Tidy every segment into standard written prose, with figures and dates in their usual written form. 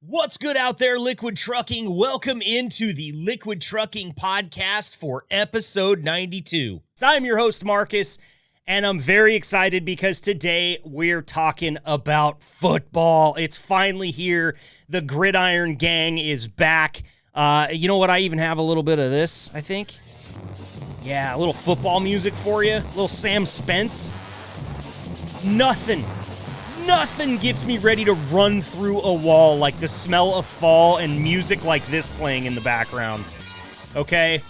What's good out there, Liquid Trucking? Welcome into the Liquid Trucking Podcast for episode 92. I'm your host, Marcus, and I'm very excited because today we're talking about football. It's finally here. The Gridiron Gang is back. You know what? I even have a little bit of this, I think. Yeah, a little football music for you. A little Sam Spence. Nothing gets me ready to run through a wall like the smell of fall and music like this playing in the background. Okay?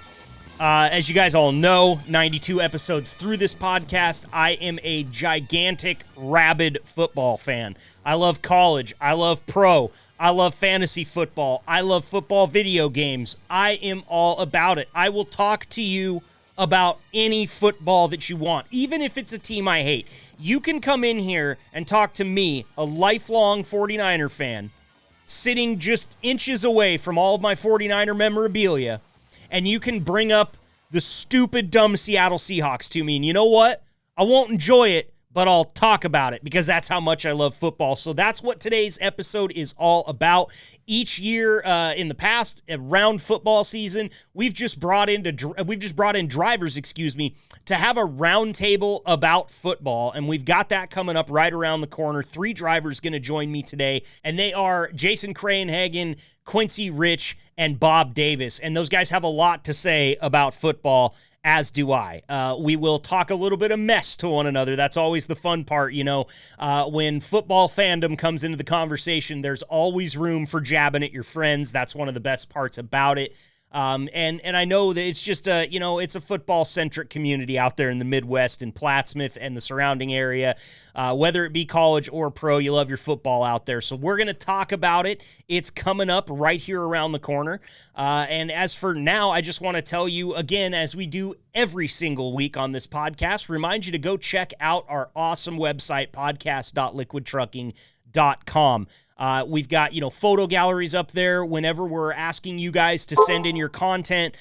As you guys all know, 92 episodes through this podcast, I am a gigantic, rabid football fan. I love college. I love pro. I love fantasy football. I love football video games. I am all about it. I will talk to you about any football that you want, even if it's a team I hate. You can come in here and talk to me, a lifelong 49er fan, sitting just inches away from all of my 49er memorabilia, and you can bring up the stupid, dumb Seattle Seahawks to me. And you know what? I won't enjoy it, but I'll talk about it because that's how much I love football. So that's what today's episode is all about. Each year in the past, around football season, we've just brought in drivers, to have a round table about football, and we've got that coming up right around the corner. 3 drivers going to join me today, and they are Jason Krayenhagen, Quincy Rich, and Bob Davis, and those guys have a lot to say about football, as do I. We will talk a little bit of mess to one another. That's always the fun part, you know. When football fandom comes into the conversation, there's always room for jabbing at your friends. That's one of the best parts about it. And I know that it's just it's a football-centric community out there in the Midwest and Plattsmouth and the surrounding area. Whether it be college or pro, you love your football out there. So we're going to talk about it. It's coming up right here around the corner. And as for now, I just want to tell you again, as we do every single week on this podcast, remind you to go check out our awesome website, podcast.liquidtrucking.com. We've got, photo galleries up there whenever we're asking you guys to send in your content.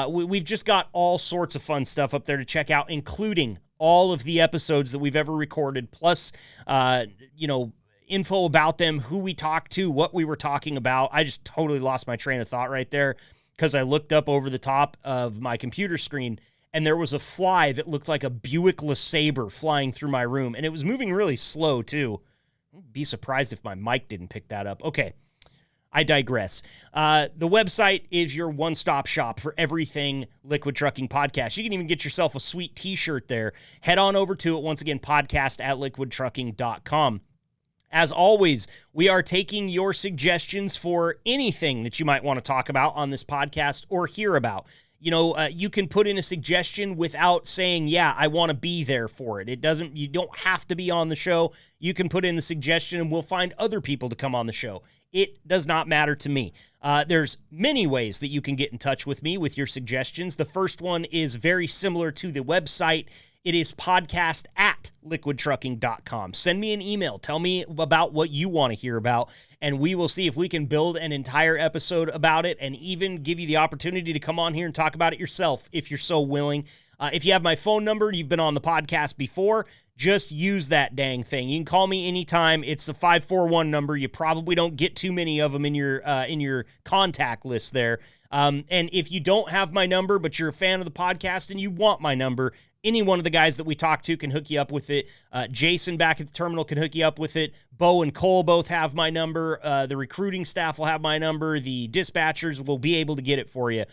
We've just got all sorts of fun stuff up there to check out, including all of the episodes that we've ever recorded, plus, info about them, who we talked to, what we were talking about. I just totally lost my train of thought right there because I looked up over the top of my computer screen and there was a fly that looked like a Buick LeSabre flying through my room, and it was moving really slow too. Be surprised if my mic didn't pick that up. Okay, I digress. The website is your one-stop shop for everything Liquid Trucking Podcast. You can even get yourself a sweet t-shirt there. Head on over to it. Once again, podcast@liquidtrucking.com. As always, we are taking your suggestions for anything that you might want to talk about on this podcast or hear about. You can put in a suggestion without saying, yeah, I want to be there for it. You don't have to be on the show. You can put in the suggestion and we'll find other people to come on the show. It does not matter to me. There's many ways that you can get in touch with me with your suggestions. The first one is very similar to the website. It is podcast@liquidtrucking.com. Send me an email. Tell me about what you want to hear about, and we will see if we can build an entire episode about it and even give you the opportunity to come on here and talk about it yourself if you're so willing. If you have my phone number, you've been on the podcast before, just use that dang thing. You can call me anytime. It's a 541 number. You probably don't get too many of them in your contact list there. And if you don't have my number, but you're a fan of the podcast and you want my number, any one of the guys that we talk to can hook you up with it. Jason back at the terminal can hook you up with it. Bo and Cole both have my number. The recruiting staff will have my number. The dispatchers will be able to get it for you.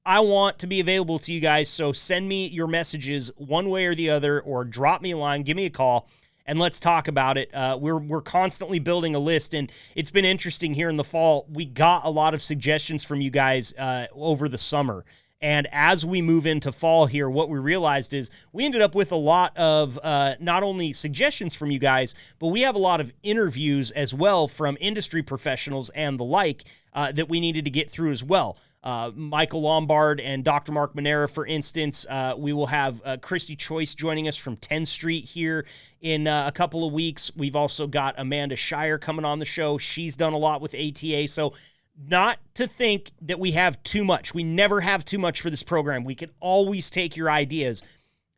I want to be available to you guys, so send me your messages one way or the other, or drop me a line, give me a call, and let's talk about it. We're constantly building a list, and it's been interesting here in the fall. We got a lot of suggestions from you guys over the summer. And as we move into fall here, what we realized is we ended up with a lot of not only suggestions from you guys, but we have a lot of interviews as well from industry professionals and the like that we needed to get through as well. Michael Lombard and Dr. Mark Manera, for instance. We will have Christy Choice joining us from 10th Street here in a couple of weeks. We've also got Amanda Shire coming on the show. She's done a lot with ATA. So not to think that we have too much. We never have too much for this program. We can always take your ideas.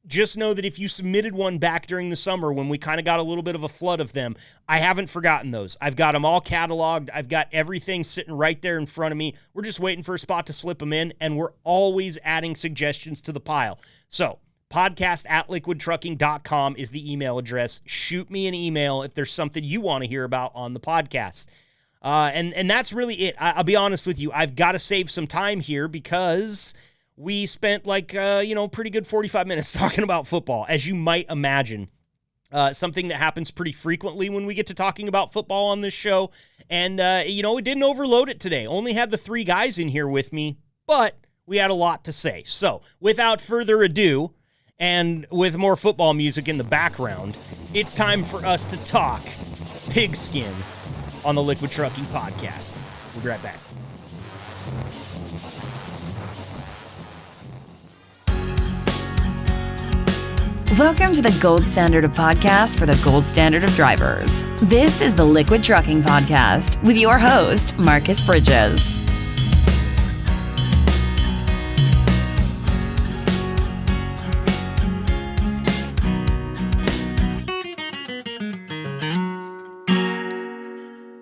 just know that if you submitted one back during the summer when we kind of got a little bit of a flood of them, I haven't forgotten those. I've got them all cataloged. I've got everything sitting right there in front of me. We're just waiting for a spot to slip them in, and we're always adding suggestions to the pile. So podcast@liquidtrucking.com is the email address. Shoot me an email if there's something you want to hear about on the podcast. And that's really it. I'll be honest with you. I've got to save some time here because we spent pretty good 45 minutes talking about football, as you might imagine. Something that happens pretty frequently when we get to talking about football on this show. And, we didn't overload it today. Only had the 3 guys in here with me, but we had a lot to say. So without further ado, and with more football music in the background, it's time for us to talk pigskin on the Liquid Trucking Podcast. We'll be right back. Welcome to the gold standard of podcasts for the gold standard of drivers. This is the Liquid Trucking Podcast with your host, Marcus Bridges.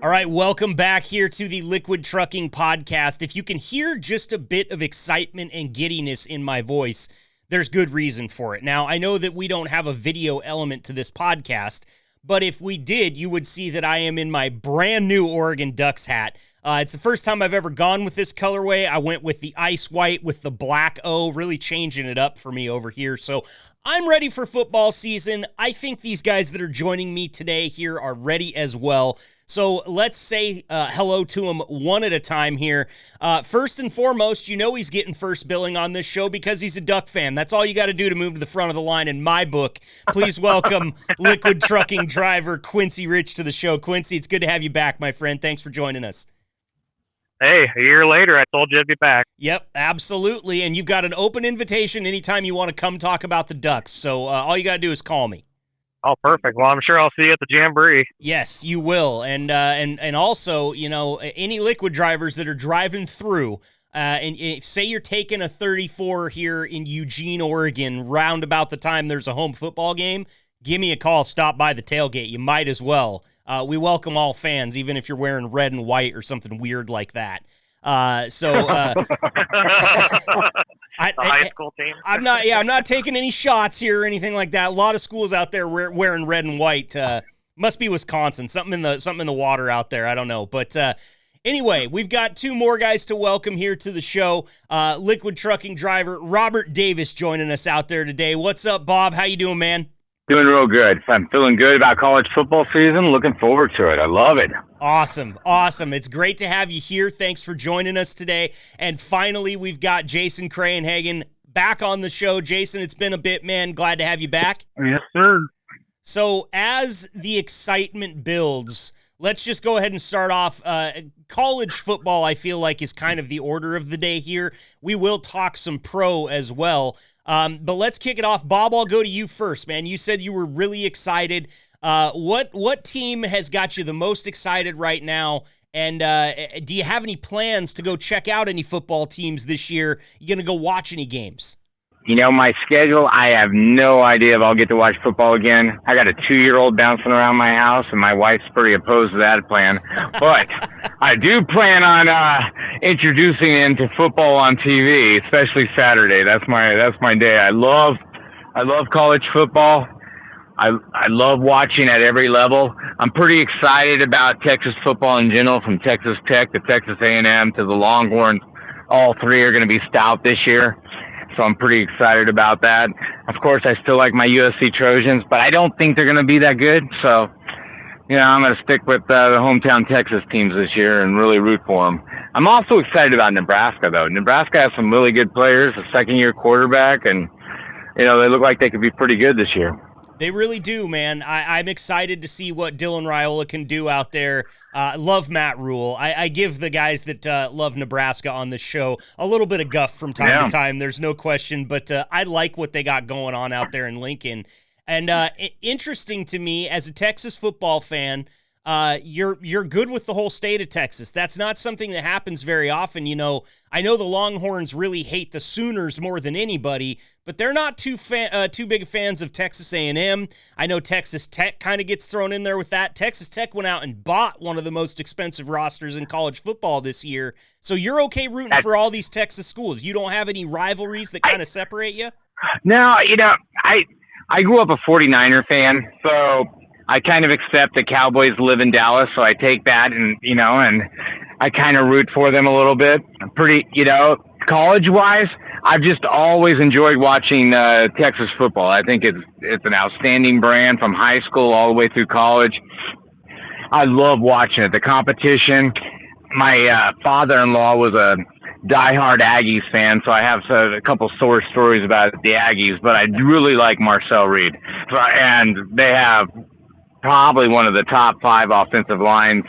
All right, welcome back here to the Liquid Trucking Podcast. If you can hear just a bit of excitement and giddiness in my voice, there's good reason for it. Now, I know that we don't have a video element to this podcast, but if we did, you would see that I am in my brand new Oregon Ducks hat. It's the first time I've ever gone with this colorway. I went with the ice white with the black O, really changing it up for me over here. So I'm ready for football season. I think these guys that are joining me today here are ready as well. So let's say hello to him one at a time here. First and foremost, he's getting first billing on this show because he's a Duck fan. That's all you got to do to move to the front of the line in my book. Please welcome Liquid Trucking driver Quincy Rich to the show. Quincy, it's good to have you back, my friend. Thanks for joining us. Hey, a year later, I told you I'd be back. Yep, absolutely. And you've got an open invitation anytime you want to come talk about the Ducks. So all you got to do is call me. Oh, perfect. Well, I'm sure I'll see you at the Jamboree. Yes, you will. And also, any Liquid drivers that are driving through, and say you're taking a 34 here in Eugene, Oregon, round about the time there's a home football game, give me a call. Stop by the tailgate. You might as well. We welcome all fans, even if you're wearing red and white or something weird like that. High school team. I'm not taking any shots here or anything like that. A lot of schools out there wearing red and white. Must be Wisconsin. Something in the water out there. I don't know. But anyway, we've got 2 more guys to welcome here to the show. Liquid Trucking driver Robert Davis joining us out there today. What's up, Bob? How you doing, man? Doing real good. I'm feeling good about college football season. Looking forward to it. I love it. Awesome. It's great to have you here. Thanks for joining us today. And finally, we've got Jason Krayenhagen back on the show. Jason, it's been a bit, man. Glad to have you back. Yes, sir. So as the excitement builds, let's just go ahead and start off. College football, I feel like, is kind of the order of the day here. We will talk some pro as well. But let's kick it off. Bob, I'll go to you first, man. You said you were really excited. What team has got you the most excited right now? And do you have any plans to go check out any football teams this year? You going to go watch any games? My schedule, I have no idea if I'll get to watch football again. I got a 2-year-old bouncing around my house, and my wife's pretty opposed to that plan. But I do plan on introducing him to football on TV, especially Saturday. That's my day. I love college football. I love watching at every level. I'm pretty excited about Texas football in general, from Texas Tech to Texas A&M to the Longhorns. All 3 are going to be stout this year. So I'm pretty excited about that. Of course, I still like my USC Trojans, but I don't think they're going to be that good. So, I'm going to stick with the hometown Texas teams this year and really root for them. I'm also excited about Nebraska, though. Nebraska has some really good players, a second-year quarterback, and, they look like they could be pretty good this year. They really do, man. I'm excited to see what Dylan Raiola can do out there. Love Matt Rule. I give the guys that love Nebraska on this show a little bit of guff from time to time. There's no question, but I like what they got going on out there in Lincoln. And interesting to me, as a Texas football fan, you're good with the whole state of Texas. That's not something that happens very often. You know, I know the Longhorns really hate the Sooners more than anybody, but they're not too big fans of Texas A&M. I know Texas Tech kind of gets thrown in there with that. Texas Tech went out and bought one of the most expensive rosters in college football this year. So you're okay rooting for all these Texas schools. You don't have any rivalries that kind of separate you? No, you know, I grew up a 49er fan, so I kind of accept the Cowboys live in Dallas, so I take that and I kind of root for them a little bit. I'm pretty, college-wise, I've just always enjoyed watching Texas football. I think it's an outstanding brand from high school all the way through college. I love watching it. The competition. My father-in-law was a diehard Aggies fan, so I have a couple sore stories about the Aggies, but I really like Marcel Reed. And they have probably one of the top 5 offensive lines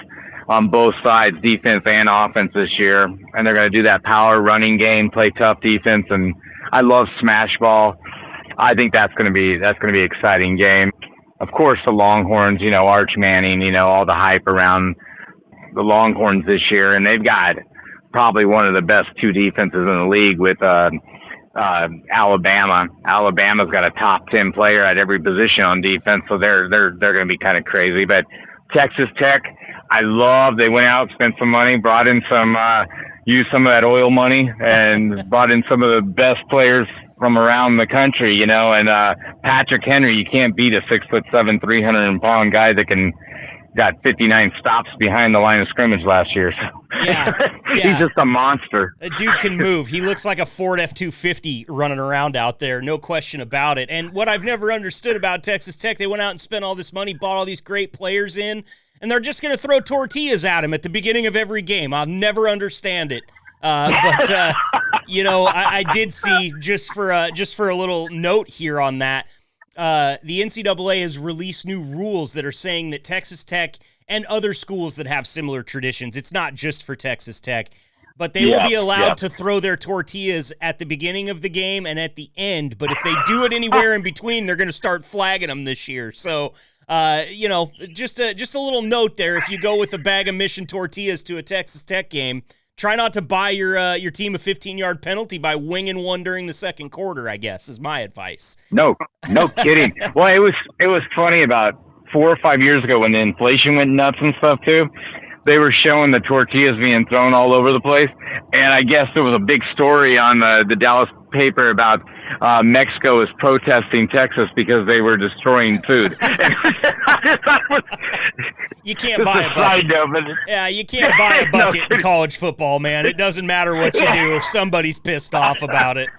on both sides, defense and offense this year. And they're going to do that power running game, play tough defense, and I love smash ball. I think that's going to be an exciting game. Of course, the Longhorns, Arch Manning, all the hype around the Longhorns this year, and they've got probably one of the best 2 defenses in the league with Alabama. Alabama's got a top 10 player at every position on defense, so they're going to be kind of crazy. But Texas Tech, I love. They went out, spent some money, brought in used some of that oil money, and brought in some of the best players from around the country. And Patrick Henry, you can't beat a 6'7", 300-pound guy that got 59 stops behind the line of scrimmage last year. So. Yeah. He's just a monster. A dude can move. He looks like a Ford F-250 running around out there, no question about it. And what I've never understood about Texas Tech, they went out and spent all this money, bought all these great players in, and they're just going to throw tortillas at him at the beginning of every game. I'll never understand it. But I did see, just for a little note here on that, the NCAA has released new rules that are saying that Texas Tech and other schools that have similar traditions, it's not just for Texas Tech, but they will be allowed to throw their tortillas at the beginning of the game and at the end. But if they do it anywhere in between, they're going to start flagging them this year. So, just a little note there. If you go with a bag of Mission tortillas to a Texas Tech game, try not to buy your team a 15-yard penalty by winging one during the second quarter, I guess, is my advice. No kidding. Well, it was funny about 4 or 5 years ago when the inflation went nuts and stuff too. They were showing the tortillas being thrown all over the place. And I guess there was a big story on the Dallas paper about Mexico is protesting Texas because they were destroying food. You can't buy a bucket. Yeah, you can't buy a bucket in college football, man. It doesn't matter what you do if somebody's pissed off about it.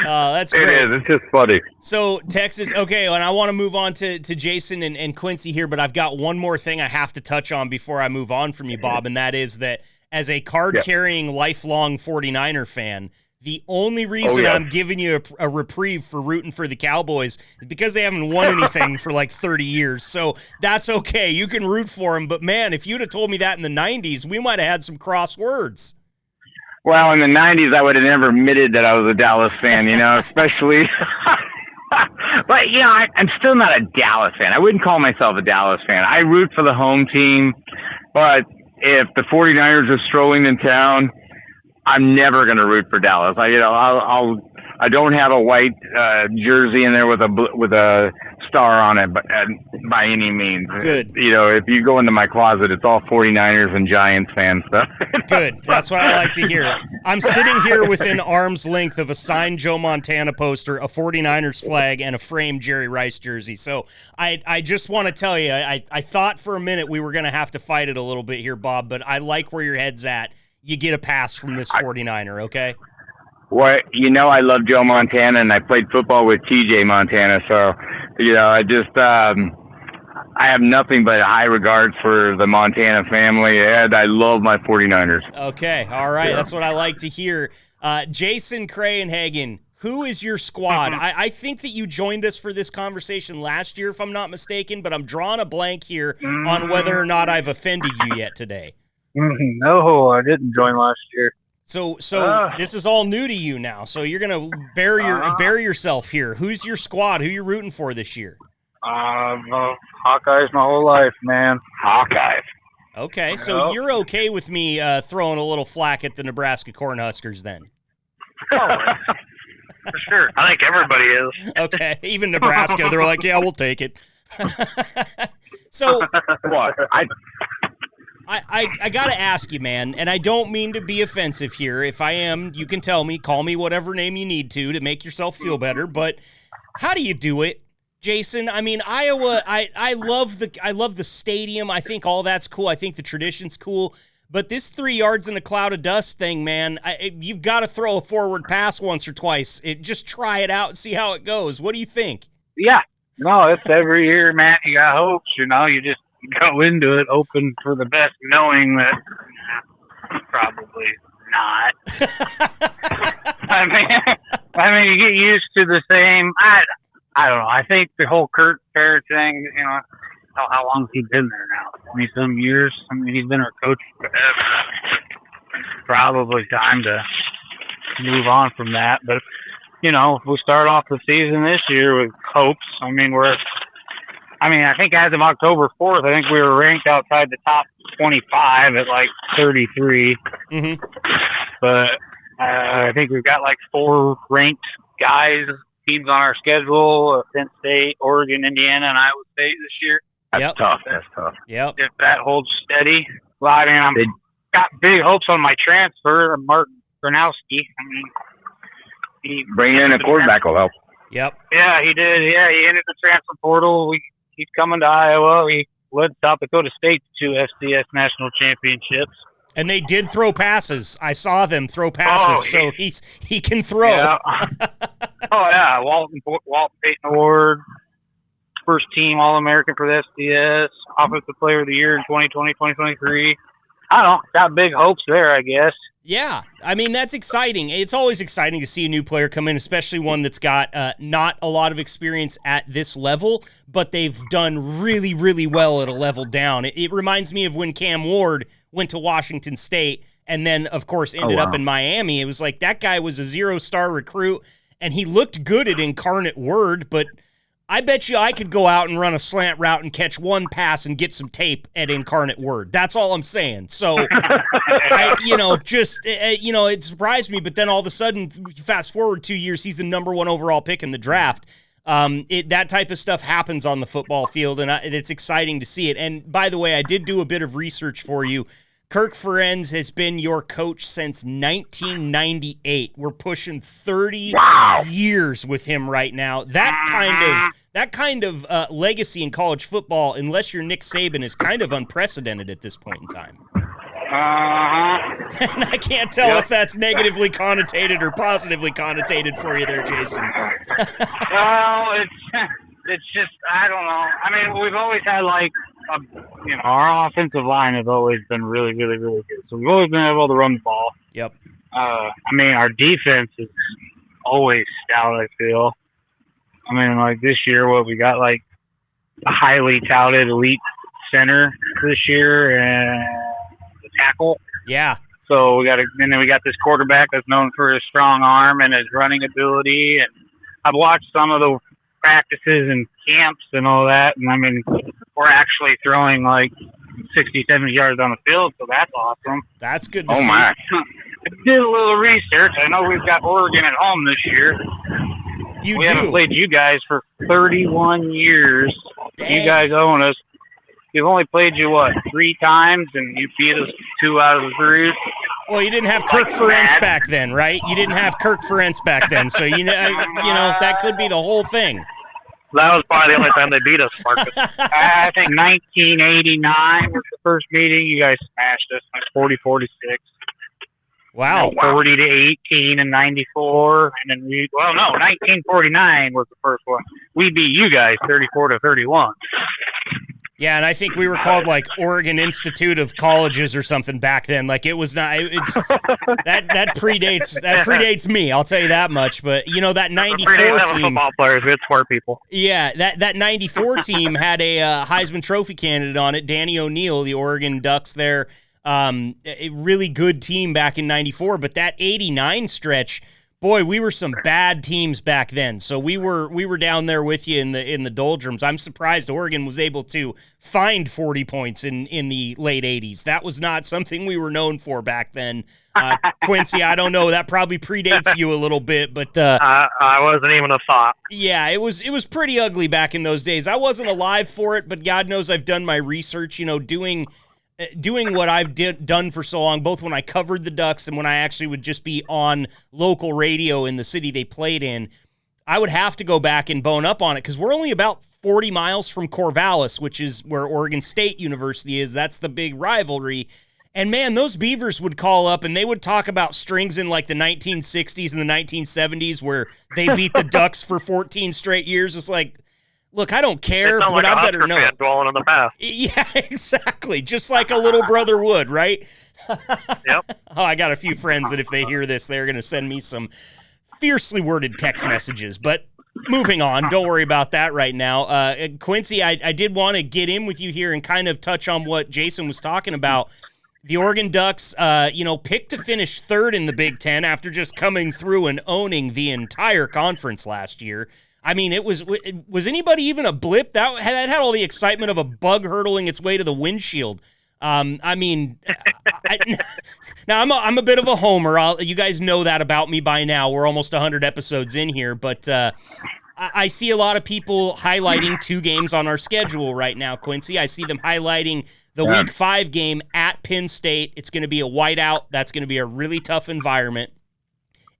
That's great. It is. It's just funny. So, Texas, okay, and I want to move on to Jason and Quincy here, but I've got one more thing I have to touch on before I move on from you, Bob, and that is that as a card-carrying, lifelong 49er fan, the only reason I'm giving you a reprieve for rooting for the Cowboys is because they haven't won anything for like 30 years. So that's okay. You can root for them. But, man, if you'd have told me that in the 90s, we might have had some cross words. Well, in the 90s, I would have never admitted that I was a Dallas fan, especially. But, I'm still not a Dallas fan. I wouldn't call myself a Dallas fan. I root for the home team. But if the 49ers are strolling in town, I'm never going to root for Dallas. I don't have a white jersey in there with a star on it, but by any means. Good. If you go into my closet, it's all 49ers and Giants fan stuff. Good. That's what I like to hear. I'm sitting here within arm's length of a signed Joe Montana poster, a 49ers flag, and a framed Jerry Rice jersey. So I just want to tell you, I thought for a minute we were going to have to fight it a little bit here, Bob, but I like where your head's at. You get a pass from this 49er, okay? Well, I love Joe Montana, and I played football with TJ Montana, so, I have nothing but high regard for the Montana family, and I love my 49ers. Okay, all right, that's what I like to hear. Jason Krayenhagen, who is your squad? I think that you joined us for this conversation last year, if I'm not mistaken, but I'm drawing a blank here on whether or not I've offended you yet today. No, I didn't join last year. So this is all new to you now. So you're gonna bury yourself here. Who's your squad? Who you rooting for this year? Hawkeyes my whole life, man. Hawkeyes. Okay, so Yep. you're okay with me throwing a little flack at the Nebraska Cornhuskers then? For sure. I think everybody is. Okay, even Nebraska, they're like, yeah, we'll take it. So What? I got to ask you, man, and I don't mean to be offensive here. If I am, you can tell me, call me whatever name you need to make yourself feel better, but how do you do it, Jason? I mean, Iowa, I love the stadium. I think all that's cool. I think the tradition's cool. But this 3 yards in a cloud of dust thing, man, you've got to throw a forward pass once or twice. Just try it out and see how it goes. What do you think? Yeah. No, it's every year, man. You got hopes, you know. You just go into it open for the best, knowing that probably not. I mean, you get used to the same. I don't know. I think the whole Kurt Fair thing, you know, how long has he been there now? 20-some years. I mean, he's been our coach forever. Probably time to move on from that. But, you know, if we start off the season this year with hopes, I think as of October 4th, I think we were ranked outside the top 25 at like 33. Mm-hmm. But I think we've got like 4 ranked teams on our schedule: Penn State, Oregon, Indiana, and Iowa State this year. That's tough. That's tough. Yep. If that holds steady, well, I mean, I'm got big hopes on my transfer, Martin Gronowski. I mean, he Bringing in a quarterback will help. Yep. Yeah, he did. Yeah, he entered the transfer portal. He's coming to Iowa. He led South Dakota State to 2 FCS national championships. And they did throw passes. I saw them throw passes, so he can throw. Yeah. Oh, yeah. Walton Payton Award, first team All-American for the FCS, Offensive Player of the Year in 2020, 2023. I don't know. Got big hopes there, I guess. Yeah, I mean, that's exciting. It's always exciting to see a new player come in, especially one that's got not a lot of experience at this level, but they've done really, really well at a level down. It reminds me of when Cam Ward went to Washington State and then, of course, ended up in Miami. It was like that guy was a 0-star recruit, and he looked good at Incarnate Word, but I bet you I could go out and run a slant route and catch one pass and get some tape at Incarnate Word. That's all I'm saying. So, it surprised me. But then all of a sudden, fast forward 2 years, he's the number 1 overall pick in the draft. That type of stuff happens on the football field, and it's exciting to see it. And by the way, I did do a bit of research for you. Kirk Ferentz has been your coach since 1998. We're pushing 30 years with him right now. That kind of legacy in college football, unless you're Nick Saban, is kind of unprecedented at this point in time. And I can't tell if that's negatively connotated or positively connotated for you there, Jason. Well, it's just, I don't know. I mean, we've always had our offensive line has always been really, really, really good. So we've always been able to run the ball. Yep. I mean, our defense is always stout, I feel. I mean, like this year, we got like a highly touted elite center this year and the tackle. Yeah. So we got this quarterback that's known for his strong arm and his running ability. And I've watched some of the practices and camps and all that, and I mean, we're actually throwing like 60, 70 yards on the field, so that's awesome. That's good to see. Oh, my. I did a little research. I know we've got Oregon at home this year. We haven't played you guys for 31 years. Dang. You guys own us. We've only played you, 3 times, and you beat us 2 out of the 3. Well, you didn't have Kirk Ferentz back then, right? You didn't have Kirk Ferentz back then, so that could be the whole thing. That was probably the only time they beat us, Marcus. I think 1989 was the first meeting. You guys smashed us, like 40-46. Wow. 40-18 in 94, and then 1949 was the first one. We beat you guys 34-31. Yeah, and I think we were called like Oregon Institute of Colleges or something back then. Like it was not. It's that predates me. I'll tell you that much. But that '94 team, football players, it's smart people. Yeah, that '94 team had a Heisman Trophy candidate on it, Danny O'Neill, the Oregon Ducks. There, a really good team back in '94. But that '89 stretch, Boy, we were some bad teams back then. So we were down there with you in the doldrums. I'm surprised Oregon was able to find 40 points in the late 80s. That was not something we were known for back then. Quincy, I don't know. That probably predates you a little bit, but I wasn't even a thought. yeah, it was pretty ugly back in those days. I wasn't alive for it, but God knows I've done my research, doing what I've done for so long, both when I covered the Ducks and when I actually would just be on local radio in the city they played in. I would have to go back and bone up on it because we're only about 40 miles from Corvallis, which is where Oregon State University is. That's the big rivalry. And, man, those Beavers would call up and they would talk about strings in like the 1960s and the 1970s where they beat the Ducks for 14 straight years. It's like, look, I don't care, but I better know. Fan dwelling in the past. Yeah, exactly. Just like a little brother would, right? Yep. Oh, I got a few friends that if they hear this, they're going to send me some fiercely worded text messages. But moving on, don't worry about that right now. Quincy, I did want to get in with you here and kind of touch on what Jason was talking about. The Oregon Ducks, picked to finish third in the Big Ten after just coming through and owning the entire conference last year. I mean, was anybody even a blip? That had all the excitement of a bug hurtling its way to the windshield. Now I'm a bit of a homer. You guys know that about me by now. We're almost 100 episodes in here, but I see a lot of people highlighting 2 games on our schedule right now, Quincy. I see them highlighting the Week 5 game at Penn State. It's going to be a whiteout. That's going to be a really tough environment.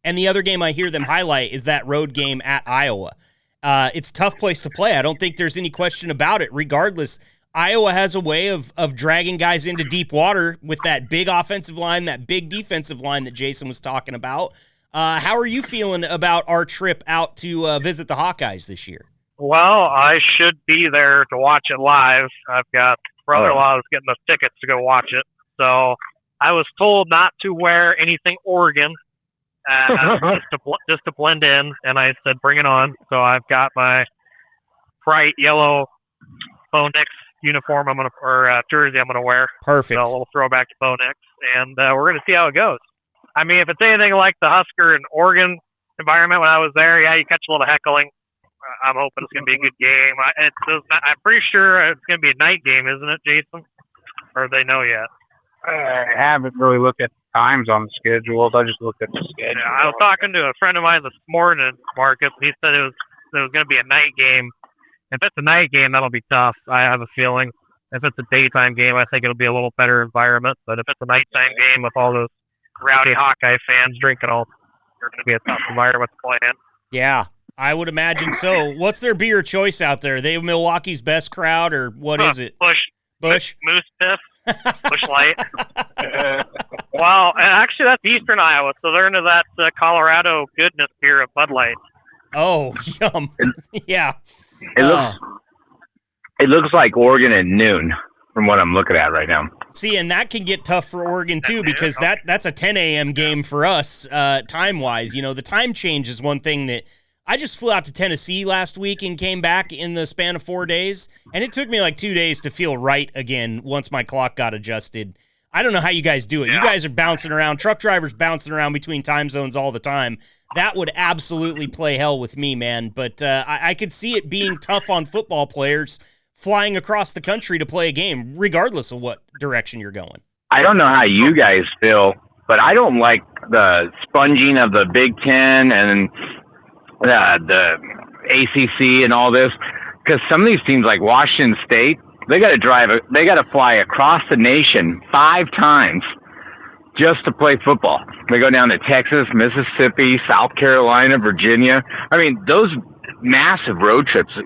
And the other game I hear them highlight is that road game at Iowa. It's a tough place to play. I don't think there's any question about it. Regardless, Iowa has a way of dragging guys into deep water with that big offensive line, that big defensive line that Jason was talking about. How are you feeling about our trip out to visit the Hawkeyes this year? Well, I should be there to watch it live. I've got brother-in-law who's getting the tickets to go watch it. So I was told not to wear anything Oregon. Just to blend in, and I said, bring it on. So I've got my bright yellow Bo Nix uniform jersey I'm gonna wear. Perfect. So a little throwback to Bo Nix, and we're gonna see how it goes. I mean, if it's anything like the Husker and Oregon environment when I was there, yeah, you catch a little heckling. I'm hoping it's gonna be a good game. I'm pretty sure it's gonna be a night game, isn't it, Jason? Or they know yet? I haven't really looked at times on the schedule. I just looked at the schedule. Yeah, I was talking to a friend of mine this morning, Marcus. He said it was going to be a night game. If it's a night game, that'll be tough. I have a feeling. If it's a daytime game, I think it'll be a little better environment. But if it's a nighttime game with all those rowdy Hawkeye fans drinking all, it's going to be a tough environment to play in. Yeah, I would imagine so. What's their beer choice out there? They Milwaukee's best crowd, or what is it? Bush? Moose Piff. Bush Light. Well, and actually, that's Eastern Iowa, so they're into that Colorado goodness beer of Bud Light. Oh, yum. Yeah. It looks like Oregon at noon from what I'm looking at right now. See, and that can get tough for Oregon, too, because that's a 10 a.m. game for us time-wise. The time change is one thing that I just flew out to Tennessee last week and came back in the span of 4 days, and it took me like 2 days to feel right again once my clock got adjusted. I don't know how you guys do it. Yeah. You guys are bouncing around. Truck drivers bouncing around between time zones all the time. That would absolutely play hell with me, man. But I could see it being tough on football players flying across the country to play a game, regardless of what direction you're going. I don't know how you guys feel, but I don't like the sponging of the Big Ten and the ACC and all this, because some of these teams like Washington State, they got to fly across the nation 5 times just to play football. They go down to Texas, Mississippi, South Carolina, Virginia. I mean, those massive road trips.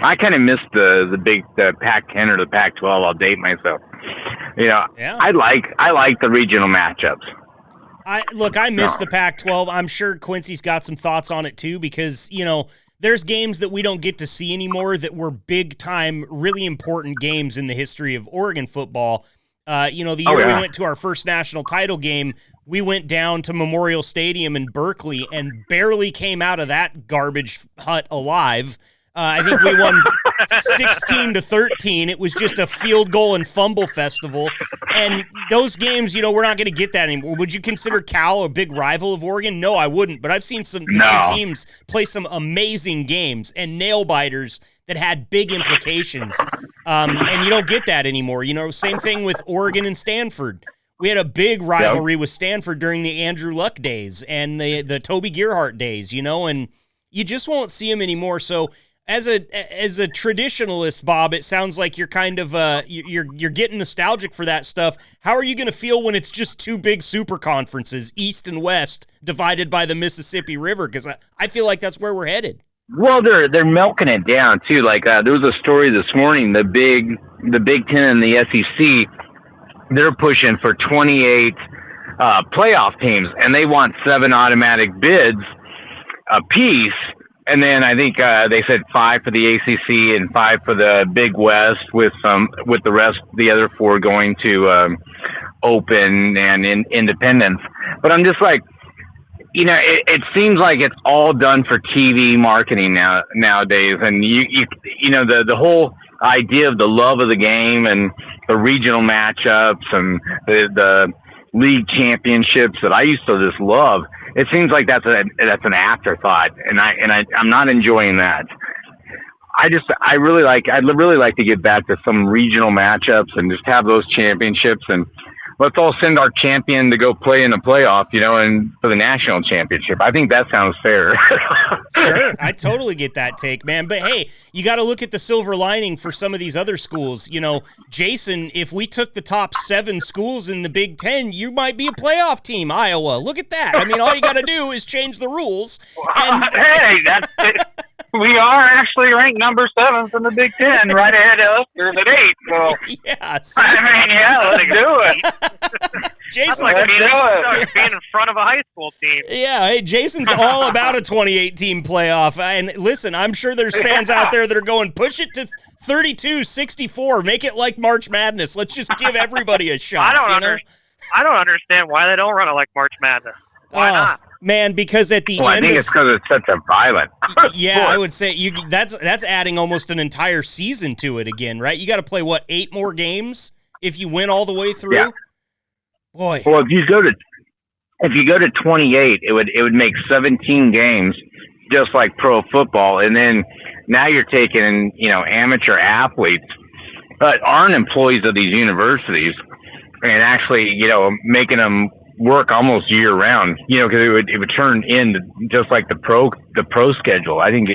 I kind of miss the Pac-10 or the Pac-12. I'll date myself. Yeah. I like the regional matchups. I miss the Pac-12. I'm sure Quincy's got some thoughts on it too, because, there's games that we don't get to see anymore that were big-time, really important games in the history of Oregon football. The year we went to our first national title game, we went down to Memorial Stadium in Berkeley and barely came out of that garbage hut alive. I think we won 16-13. It was just a field goal and fumble festival. And those games, we're not going to get that anymore. Would you consider Cal a big rival of Oregon? No, I wouldn't. But I've seen the two teams play some amazing games and nail biters that had big implications. And you don't get that anymore. Same thing with Oregon and Stanford. We had a big rivalry with Stanford during the Andrew Luck days and the Toby Gerhart days, and you just won't see them anymore. So as a traditionalist, Bob, it sounds like you're kind of you're getting nostalgic for that stuff. How are you going to feel when it's just two big super conferences, East and West, divided by the Mississippi River? Because I feel like that's where we're headed. Well, they're milking it down too. Like there was a story this morning. The Big Ten and the SEC, they're pushing for 28 playoff teams, and they want 7 automatic bids apiece. And then I think they said 5 for the ACC and 5 for the Big West, with the rest, the other 4 going to open and independence. But I'm just like, it seems like it's all done for TV marketing nowadays, and the whole idea of the love of the game and the regional matchups and the league championships that I used to just love. It seems like that's an afterthought, and I'm not enjoying that. I'd really like to get back to some regional matchups and just have those championships, and let's all send our champion to go play in the playoff, and for the national championship. I think that sounds fair. Sure, I totally get that take, man. But hey, you got to look at the silver lining for some of these other schools. Jason, if we took the top 7 schools in the Big Ten, you might be a playoff team, Iowa. Look at that. I mean, all you got to do is change the rules. And hey, that's it. We are actually ranked number 7 in the Big Ten, right ahead of us. There's at 8. So yeah, let's do it. Jason's being in front of a high school team. Yeah, hey, Jason's all about a 28-team playoff. And listen, I'm sure there's fans out there that are going, push it to 32, 64, make it like March Madness. Let's just give everybody a shot. I don't understand why they don't run it like March Madness. Why not? Man, because at the end, I think it's because it's such a violent. Yeah, I would say that's adding almost an entire season to it again, right? You got to play 8 more games if you win all the way through. Yeah. Boy. Well, if you go to 28, it would make 17 games, just like pro football, and then now you're taking amateur athletes that aren't employees of these universities, and actually making them work almost year round, because it would turn into just like the pro schedule. I think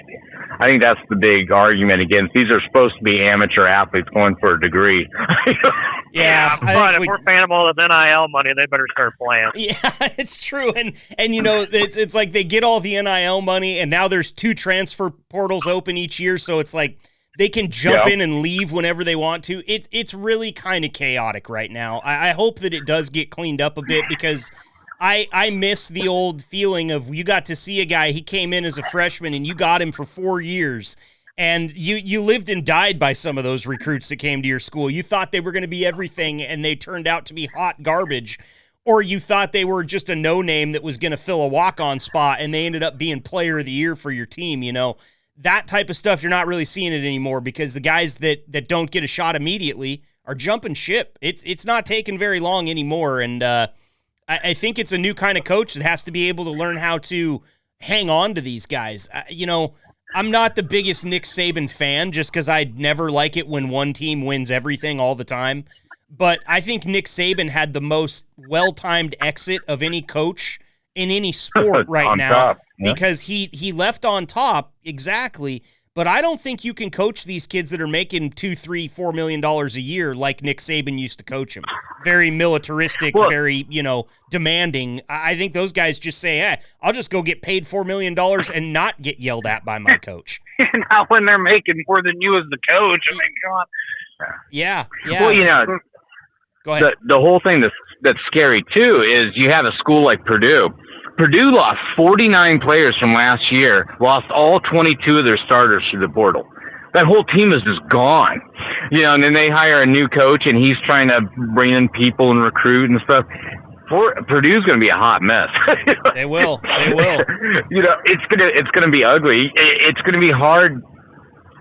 that's the big argument against. These are supposed to be amateur athletes going for a degree. Yeah, but if we're fan of all the NIL money, they better start playing. Yeah, it's true, and it's like they get all the NIL money, and now there's 2 transfer portals open each year, so it's like they can jump in and leave whenever they want to. It's really kind of chaotic right now. I hope that it does get cleaned up a bit, because I miss the old feeling of you got to see a guy, he came in as a freshman and you got him for 4 years, and you lived and died by some of those recruits that came to your school. You thought they were going to be everything and they turned out to be hot garbage, or you thought they were just a no-name that was going to fill a walk-on spot and they ended up being player of the year for your team. That type of stuff, you're not really seeing it anymore, because the guys that don't get a shot immediately are jumping ship. It's not taking very long anymore, and I think it's a new kind of coach that has to be able to learn how to hang on to these guys. I'm not the biggest Nick Saban fan, just because I'd never like it when one team wins everything all the time. But I think Nick Saban had the most well-timed exit of any coach in any sport right now, top, yeah. Because he left on top, exactly. But I don't think you can coach these kids that are making $2, $3, $4 million a year like Nick Saban used to coach them. Very militaristic, very demanding. I think those guys just say, "Hey, I'll just go get paid $4 million and not get yelled at by my coach." Not when they're making more than you as the coach. I mean, come on. Yeah. Well, go ahead. The whole thing that's scary too is you have a school like Purdue. Purdue lost 49 players from last year, lost all 22 of their starters to the portal. That whole team is just gone. And then they hire a new coach, and he's trying to bring in people and recruit and stuff. Purdue's going to be a hot mess. They will. It's gonna be ugly. It's going to be hard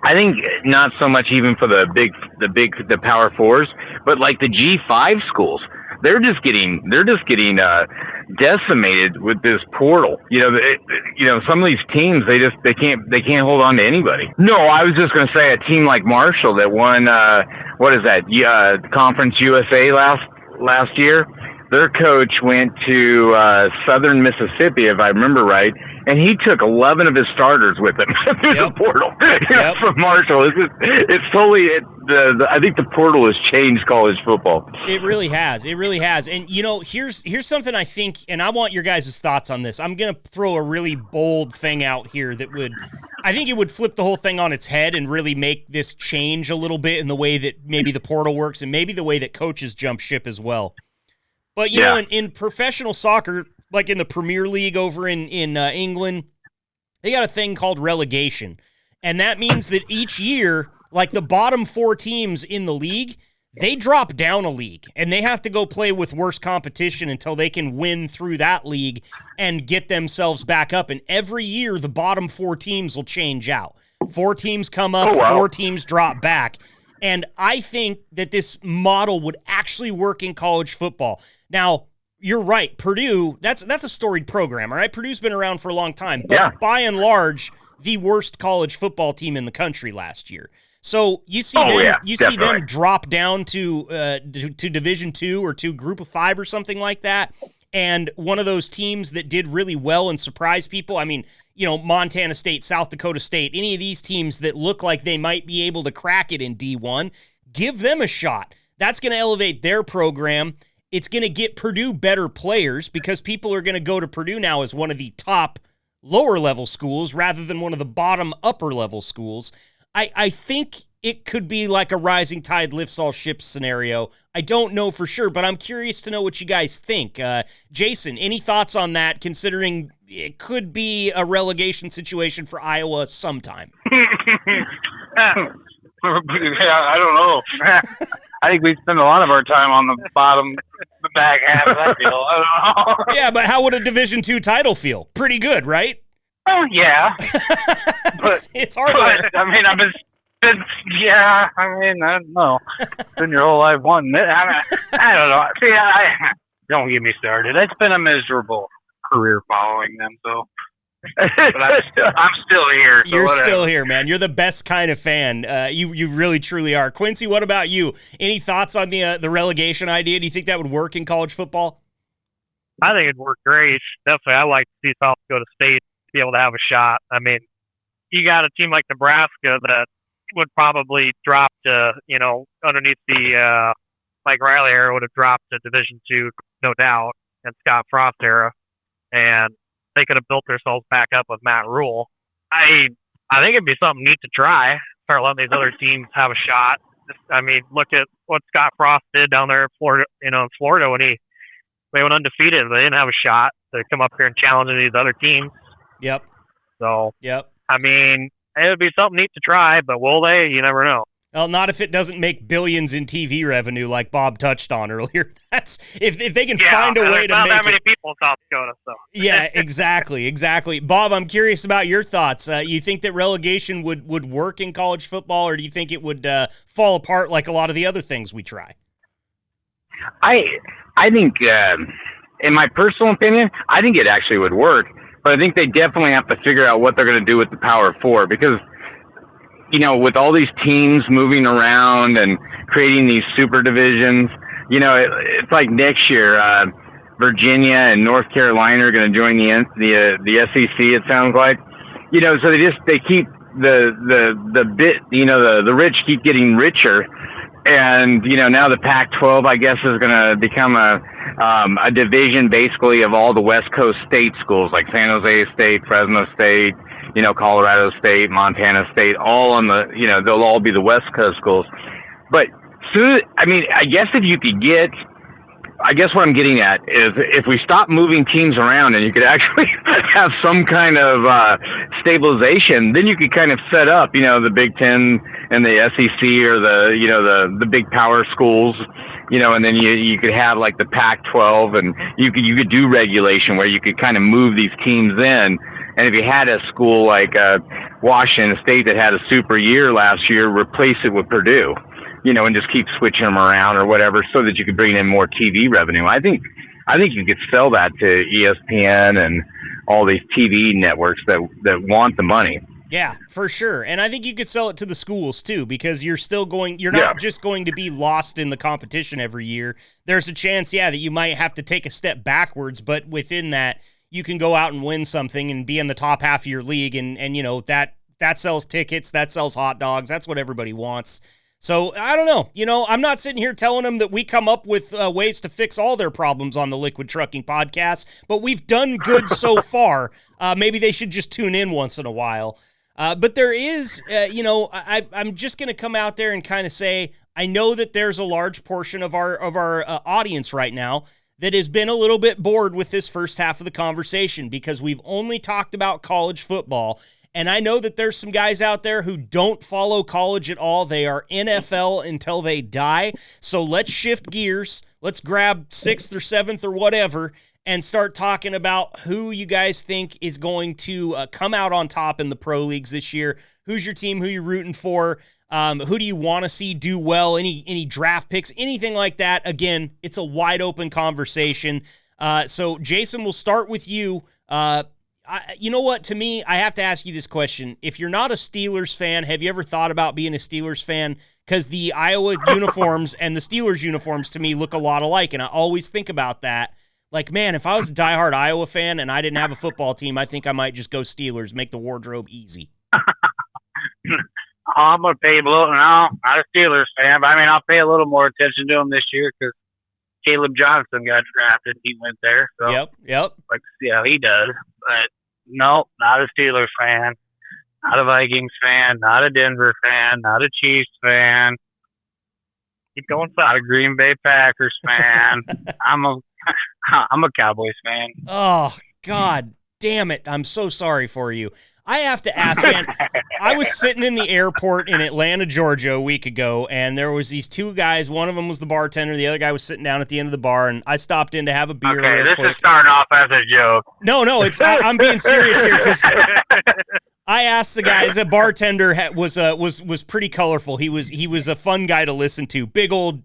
I think not so much even for the Power Fours, but like the G5 schools, they're just getting decimated with this portal. Some of these teams they can't hold on to anybody. No, I was just going to say a team like Marshall that won Conference USA last year. Their coach went to Southern Mississippi, if I remember right, and he took 11 of his starters with him through the portal from Marshall. It's totally. I think the portal has changed college football. It really has. It really has. And here's something I think, and I want your guys' thoughts on this. I'm gonna throw a really bold thing out here that I think it would flip the whole thing on its head and really make this change a little bit in the way that maybe the portal works and maybe the way that coaches jump ship as well. But, in professional soccer, like in the Premier League over in England, they got a thing called relegation. And that means that each year, like the bottom 4 teams in the league, they drop down a league. And they have to go play with worse competition until they can win through that league and get themselves back up. And every year, the bottom 4 teams will change out. 4 teams come up, 4 teams drop back. And I think that this model would actually work in college football. Now, you're right. Purdue, that's a storied program, all right? Purdue's been around for a long time. But by and large, the worst college football team in the country last year. So you see them drop down to Division II or to Group of 5 or something like that. And one of those teams that did really well and surprised people, I mean, Montana State, South Dakota State, any of these teams that look like they might be able to crack it in D1, give them a shot. That's going to elevate their program. It's going to get Purdue better players because people are going to go to Purdue now as one of the top lower-level schools rather than one of the bottom upper-level schools. I think it could be like a rising tide lifts all ships scenario. I don't know for sure, but I'm curious to know what you guys think. Jason, any thoughts on that, considering it could be a relegation situation for Iowa sometime? I don't know. I think we spend a lot of our time on the back half of that deal. I don't know. Yeah, but how would a Division II title feel? Pretty good, right? Oh, yeah. But it's hard. I mean, I don't know. Spend your whole life wanting it. I don't know. See, don't get me started. It's been a miserable career following them, so. But I'm still here. So You're still here, man. You're the best kind of fan. You really, truly are. Quincy, what about you? Any thoughts on the relegation idea? Do you think that would work in college football? I think it'd work great. Definitely, I like to see South Dakota State be able to have a shot. I mean, you got a team like Nebraska that would probably drop to, underneath the Mike Riley era, would have dropped to Division II, no doubt, and Scott Frost era, and they could have built themselves back up with Matt Rule. I think it'd be something neat to try. Start letting these other teams have a shot. I mean, look at what Scott Frost did down there in Florida. In Florida when they went undefeated, they didn't have a shot to come up here and challenge these other teams. Yep. So. Yep. I mean, it would be something neat to try, but will they? You never know. Well, not if it doesn't make billions in TV revenue, like Bob touched on earlier. That's if they can find a way to not make that many it. people in South Dakota, so. Yeah, exactly. Bob, I'm curious about your thoughts. You think that relegation would work in college football, or do you think it would fall apart like a lot of the other things we try? I think, in my personal opinion, I think it actually would work. But I think they definitely have to figure out what they're going to do with the Power Four because, with all these teams moving around and creating these super divisions, it's like next year, Virginia and North Carolina are going to join the SEC. It sounds like, so they keep the rich keep getting richer. And, now the Pac-12, I guess, is going to become a division basically of all the West Coast state schools like San Jose State, Fresno State, Colorado State, Montana State, all on the, they'll all be the West Coast schools. But, I guess if you could I guess what I'm getting at is if we stop moving teams around and you could actually have some kind of stabilization, then you could kind of set up, the Big Ten and the SEC or the big power schools, and then you could have like the Pac-12 and you could do regulation where you could kind of move these teams in And if you had a school like Washington State that had a super year last year, replace it with Purdue, and just keep switching them around or whatever, so that you could bring in more TV revenue. I think you could sell that to ESPN and all these TV networks that want the money. Yeah, for sure. And I think you could sell it to the schools too, because you're not just going to be lost in the competition every year. There's a chance, that you might have to take a step backwards, but within that, you can go out and win something and be in the top half of your league. And that sells tickets, that sells hot dogs. That's what everybody wants. So I don't know. I'm not sitting here telling them that we come up with ways to fix all their problems on the Liquid Trucking podcast, but we've done good so far. Maybe they should just tune in once in a while. But there is, I'm just going to come out there and kind of say, I know that there's a large portion of our audience right now that has been a little bit bored with this first half of the conversation, because we've only talked about college football. And I know that there's some guys out there who don't follow college at all. They are NFL until they die. So let's shift gears. Let's grab 6th or 7th or whatever and start talking about who you guys think is going to come out on top in the pro leagues this year. Who's your team? Who you rooting for? Who do you want to see do well? Any draft picks? Anything like that? Again, it's a wide open conversation. So Jason, we'll start with you. You know what? To me, I have to ask you this question. If you're not a Steelers fan, have you ever thought about being a Steelers fan? Because the Iowa uniforms and the Steelers uniforms to me look a lot alike, and I always think about that. Like, man, if I was a diehard Iowa fan and I didn't have a football team, I think I might just go Steelers, make the wardrobe easy. I'm going to pay a little. No, not a Steelers fan, but I'll pay a little more attention to them this year because Caleb Johnson got drafted. He went there. So Yep. Like to see how he does. But no, not a Steelers fan, not a Vikings fan, not a Denver fan, not a Chiefs fan. Keep going, not a Green Bay Packers fan. I'm a Cowboys fan. Oh, God damn it. I'm so sorry for you. I have to ask, man, I was sitting in the airport in Atlanta, Georgia a week ago, and there was these two guys. One of them was the bartender. The other guy was sitting down at the end of the bar, and I stopped in to have a beer real quick. Is starting off as a joke. No, I'm being serious here, because I asked the guy. The bartender was pretty colorful. He was a fun guy to listen to. Big old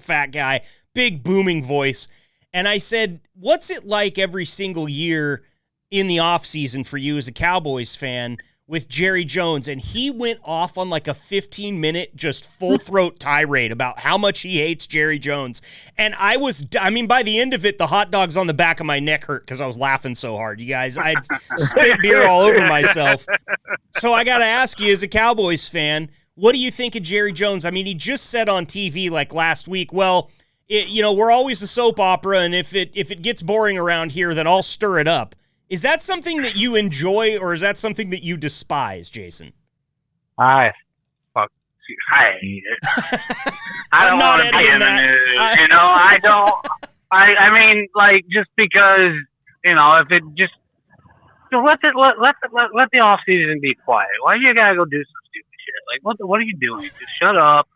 fat guy, big booming voice. And I said, what's it like every single year in the offseason for you as a Cowboys fan with Jerry Jones? And he went off on like a 15-minute just full-throat tirade about how much he hates Jerry Jones. And by the end of it, the hot dogs on the back of my neck hurt because I was laughing so hard. You guys, I'd spit beer all over myself. So I got to ask you, as a Cowboys fan, what do you think of Jerry Jones? He just said on TV like last week, well, we're always a soap opera, and if it gets boring around here, then I'll stir it up. Is that something that you enjoy, or is that something that you despise, Jason? I hate it. I don't want to be in the news. I don't. Just because if it just let the off season be quiet. Why you gotta go do some stupid shit? Like what are you doing? Just shut up.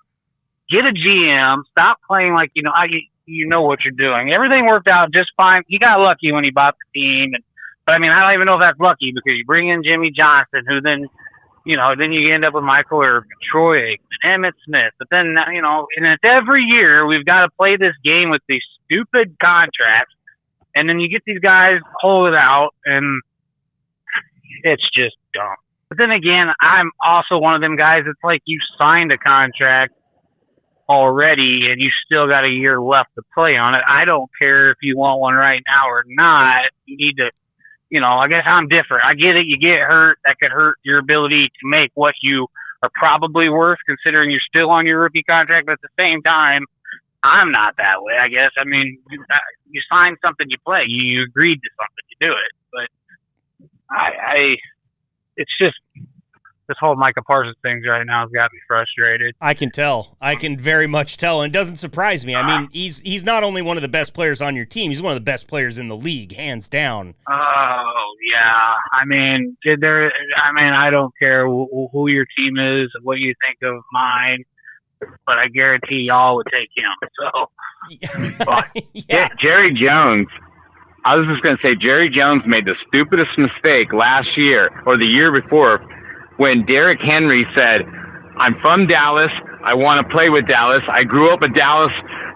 Get a GM. Stop playing like you know what you're doing. Everything worked out just fine. He got lucky when he bought the team, but I don't even know if that's lucky, because you bring in Jimmy Johnson, who then you end up with Michael Irvin, Troy Aikman, Emmitt Smith. But then and it's every year we've got to play this game with these stupid contracts, and then you get these guys hold it out, and it's just dumb. But then again, I'm also one of them guys that's like, you signed a contract already and you still got a year left to play on it. I don't care if you want one right now or not. You need to, I guess I'm different. I get it. You get hurt. That could hurt your ability to make what you are probably worth, considering you're still on your rookie contract. But at the same time, I'm not that way, I guess. You sign something, you play. You agreed to something, you do it. But it's just, this whole Micah Parsons thing right now has got me frustrated. I can tell. I can very much tell, and it doesn't surprise me. He's not only one of the best players on your team, he's one of the best players in the league, hands down. Oh, yeah. I don't care who your team is, what you think of mine, but I guarantee y'all would take him. So, yeah. Jerry Jones, I was just going to say Jerry Jones made the stupidest mistake last year or the year before when Derrick Henry said, I'm from Dallas. I want to play with Dallas. I grew up a Dallas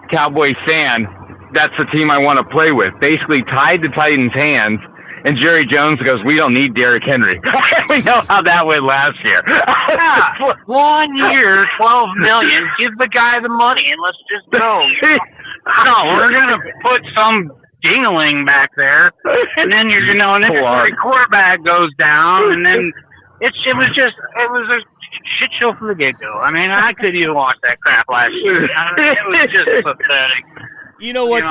Cowboys fan. That's the team I want to play with. Basically tied the Titans' hands. And Jerry Jones goes, we don't need Derrick Henry. We know how that went last year. 1 year, $12 million. Give the guy the money and let's just go. No, we're gonna put some dingling back there, and then you're and then your quarterback goes down, and then it was a shit show from the get go. I mean, I couldn't even watch that crap last year. It was just pathetic. You know what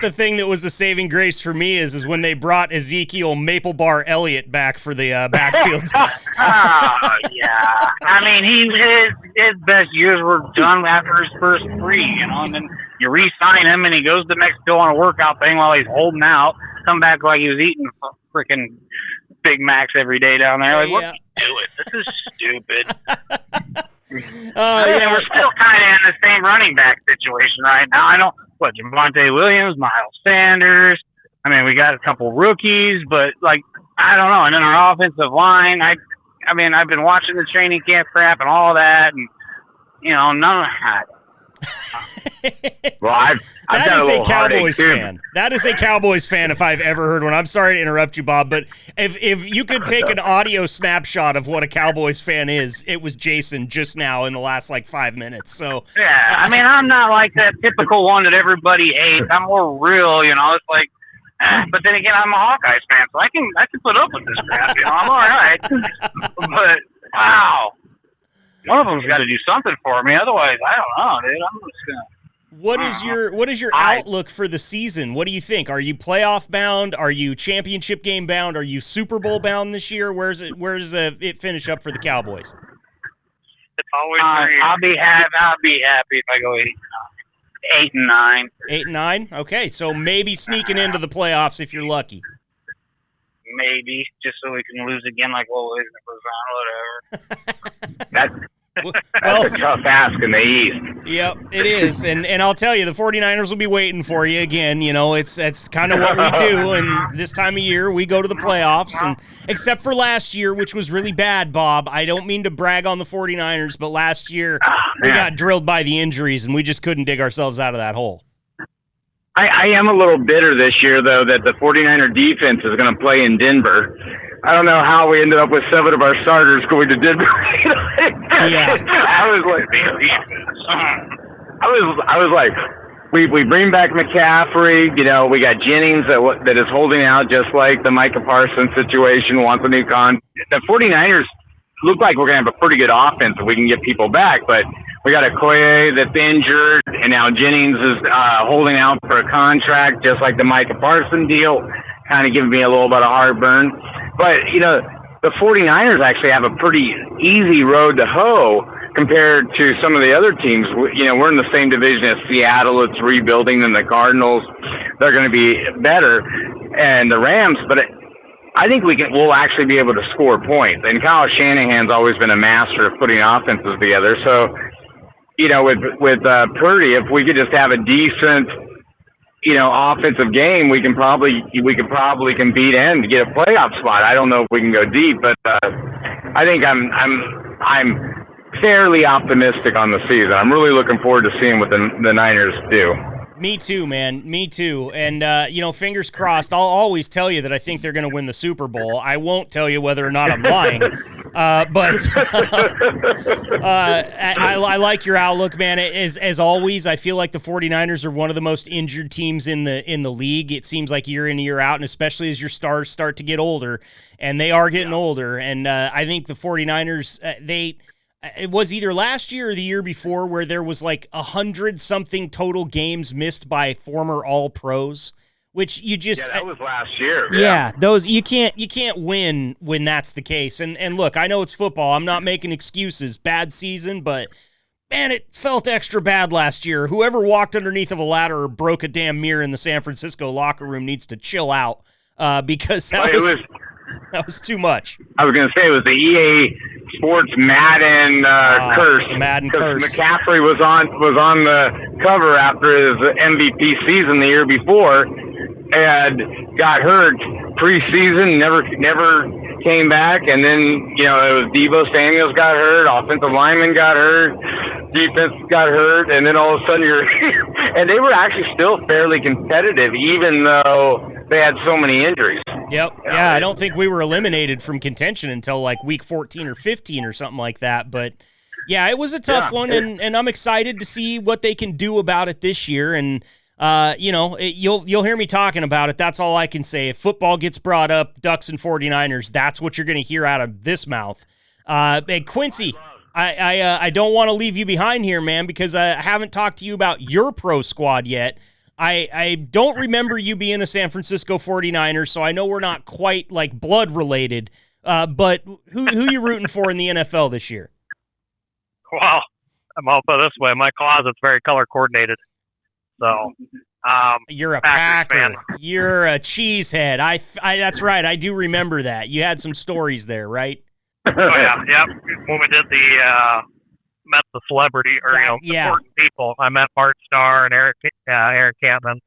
the thing that was the saving grace for me is when they brought Ezekiel Maple Bar Elliott back for the backfield. Yeah. I mean, his best years were done after his first 3, and then you re-sign him and he goes to Mexico on a workout thing while he's holding out, come back like he was eating freaking Big Macs every day down there. Like, what are you doing? This is stupid. We're still kind of in the same running back situation right now. I don't. Javonte Williams, Miles Sanders. I mean, we got a couple rookies, but I don't know. And then our offensive line. I mean, I've been watching the training camp crap and all that, and none of that. Well, I've got a Cowboys fan. That is a Cowboys fan if I've ever heard one. I'm sorry to interrupt you, Bob, but if you could take an audio snapshot of what a Cowboys fan is, it was Jason just now in the last 5 minutes. So yeah, I mean, I'm not like that typical one that everybody hates. I'm more real, It's like, but then again, I'm a Hawkeyes fan, so I can put up with this crap. I'm all right. But wow. One of them's got to do something for me. Otherwise, I don't know, dude. I'm just gonna. What is your outlook for the season? What do you think? Are you playoff bound? Are you championship game bound? Are you Super Bowl bound this year? Where does it finish up for the Cowboys? It's always I'll be happy if I go 8-9. 8-9. Okay, so maybe sneaking into the playoffs if you're lucky. Maybe, just so we can lose again like what was in the first round, whatever. That's a tough ask in the East. Yep, it is. And I'll tell you, the 49ers will be waiting for you again. It's kind of what we do. And this time of year, we go to the playoffs. And except for last year, which was really bad, Bob. I don't mean to brag on the 49ers, but last year we got drilled by the injuries, and we just couldn't dig ourselves out of that hole. I am a little bitter this year, though, that the 49er defense is going to play in Denver. I don't know how we ended up with 7 of our starters going to Denver. Yeah. I was like, we bring back McCaffrey. We got Jennings that is holding out just like the Micah Parsons situation, wants a new con. The 49ers look like we're going to have a pretty good offense if we can get people back, but we got Okoye that's injured, and now Jennings is holding out for a contract, just like the Micah Parsons deal, kind of giving me a little bit of heartburn. But, the 49ers actually have a pretty easy road to hoe compared to some of the other teams. We're in the same division as Seattle. It's rebuilding, and the Cardinals, they're going to be better, and the Rams. But I think we'll actually be able to score points. And Kyle Shanahan's always been a master of putting offenses together. So, with Purdy, if we could just have a decent, offensive game, we could probably compete and get a playoff spot. I don't know if we can go deep, but I think I'm fairly optimistic on the season. I'm really looking forward to seeing what the Niners do. Me too, man. Me too. And, fingers crossed. I'll always tell you that I think they're going to win the Super Bowl. I won't tell you whether or not I'm lying. But I like your outlook, man. As always, I feel like the 49ers are one of the most injured teams in the league. It seems like year in, year out, and especially as your stars start to get older. And they are getting older. And I think the 49ers, it was either last year or the year before where there was 100-something total games missed by former All-Pros, which you just that was last year. Yeah, those you can't win when that's the case. And look, I know it's football. I'm not making excuses. Bad season, but man, it felt extra bad last year. Whoever walked underneath of a ladder or broke a damn mirror in the San Francisco locker room needs to chill out because that was too much. I was going to say it was the EA Sports Madden curse. The Madden curse. McCaffrey was on the cover after his MVP season the year before, had got hurt preseason, never came back, and then it was Deebo Samuels got hurt, offensive lineman got hurt, defense got hurt, and then all of a sudden and they were actually still fairly competitive even though they had so many injuries. Yep. Yeah, I don't think we were eliminated from contention until like week 14 or 15 or something like that. But yeah, it was a tough one, and I'm excited to see what they can do about it this year. And you'll hear me talking about it. That's all I can say. If football gets brought up, Ducks and 49ers, that's what you're going to hear out of this mouth. And Quincy, I don't want to leave you behind here, man, because I haven't talked to you about your pro squad yet. I don't remember you being a San Francisco 49er, so I know we're not quite like blood related. But who you rooting for in the NFL this year? Well, I'll put it this way: my closet's very color coordinated. So, you're a Packer Packer. fan. You're a cheesehead. I that's right. I do remember that. You had some stories there, right? Oh yeah, yep. When we did the met the celebrity or important people, I met Bart Starr and Eric Campman.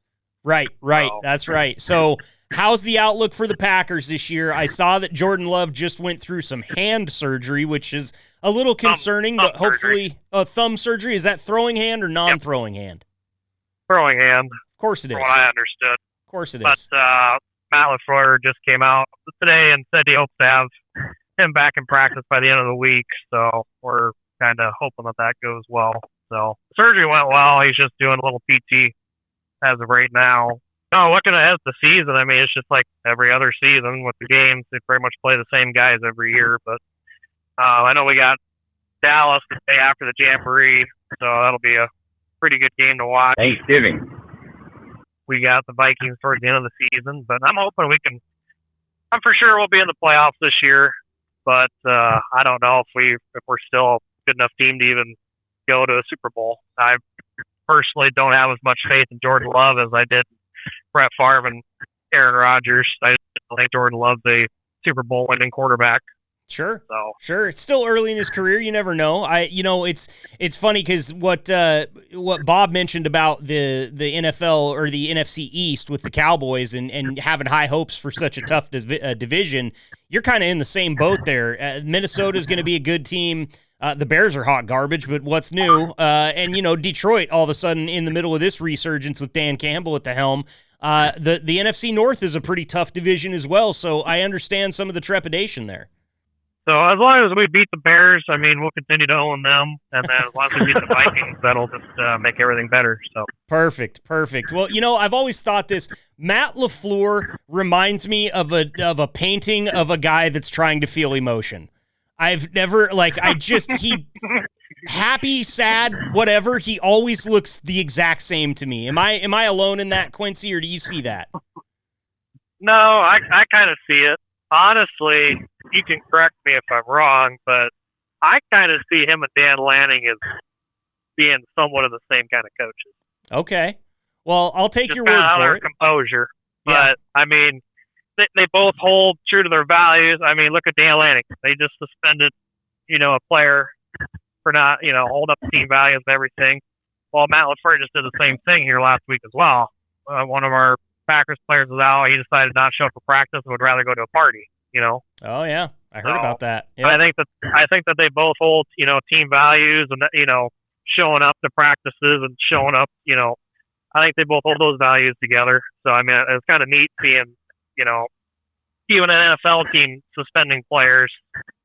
Right. So. That's right. So, how's the outlook for the Packers this year? I saw that Jordan Love just went through some hand surgery, which is a little concerning, but hopefully thumb surgery. Is that throwing hand or non-throwing hand? Throwing hand. Of course it is. From what I understood. Of course it is. But Matt LaFleur just came out today and said he hopes to have him back in practice by the end of the week. So we're kind of hoping that goes well. So surgery went well. He's just doing a little PT as of right now. No, looking ahead at the season, I mean, it's just like every other season with the games. They pretty much play the same guys every year. But I know we got Dallas the day after the Jamboree, so that'll be a pretty good game to watch. Thanksgiving. We got the Vikings towards the end of the season, but I'm hoping I'm for sure we'll be in the playoffs this year, but I don't know if we're still a good enough team to even go to a Super Bowl. I personally don't have as much faith in Jordan Love as I did Brett Favre and Aaron Rodgers. I think Jordan Love's a Super Bowl winning quarterback. Sure. It's still early in his career. You never know. It's funny because what Bob mentioned about the NFL or the NFC East with the Cowboys and having high hopes for such a tough division. You're kind of in the same boat there. Minnesota's going to be a good team. The Bears are hot garbage, but what's new? And Detroit all of a sudden in the middle of this resurgence with Dan Campbell at the helm. The NFC North is a pretty tough division as well. So I understand some of the trepidation there. So as long as we beat the Bears, I mean, we'll continue to own them. And then as long as we beat the Vikings, that'll just make everything better. So Perfect. Well, I've always thought this. Matt LaFleur reminds me of a painting of a guy that's trying to feel emotion. I've never, he happy, sad, whatever. He always looks the exact same to me. Am I alone in that, Quincy, or do you see that? No, I kind of see it. Honestly, you can correct me if I'm wrong, but I kind of see him and Dan Lanning as being somewhat of the same kind of coaches. Okay. Well, I'll take Just your word for it. Composure. Yeah. But, I mean, they both hold true to their values. I mean, look at Dan Lanning. They just suspended, a player for not, hold up team values and everything. Well, Matt LaFleur just did the same thing here last week as well. One of our Packers players was out. He decided not to show up for practice and would rather go to a party, Oh yeah, I heard about that. Yeah. I think that they both hold, team values and showing up to practices and showing up, I think they both hold those values together. So I mean, it's kind of neat seeing, even an NFL team suspending players